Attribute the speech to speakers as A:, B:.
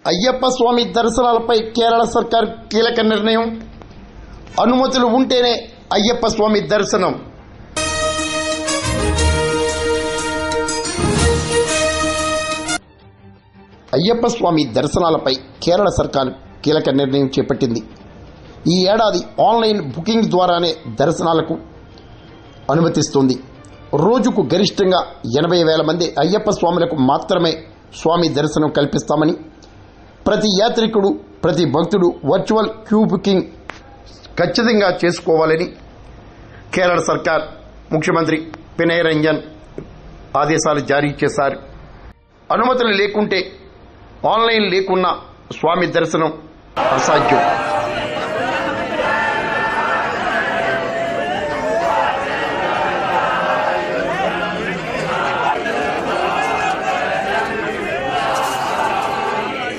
A: అయ్యప్ప స్వామి దర్శనాలపై కేరళ సర్కార్ కీలక నిర్ణయం. అనుమతులు ఉంటేనే అయ్యప్ప స్వామి దర్శనం. అయ్యప్ప స్వామి దర్శనాలపై కేరళ సర్కార్ కీలక నిర్ణయం చేపట్టింది. ఈ ఏడాది ఆన్లైన్ బుకింగ్ ద్వారానే దర్శనాలకు అనుమతిస్తుంది. రోజుకు గరిష్టంగా 80,000 మంది అయ్యప్ప స్వాములకు మాత్రమే స్వామి దర్శనం కల్పిస్తామని, ప్రతి యాత్రికుడు, ప్రతి భక్తుడు వర్చువల్ క్యూ బుకింగ్ ఖచ్చితంగా చేసుకోవాలని కేరళ సర్కార్ ముఖ్యమంత్రి పినరయి విజయన్ ఆదేశాలు జారీ చేశారు. అనుమతులు లేకుంటే, ఆన్లైన్ లేకున్నా స్వామి దర్శనం అసాధ్యం.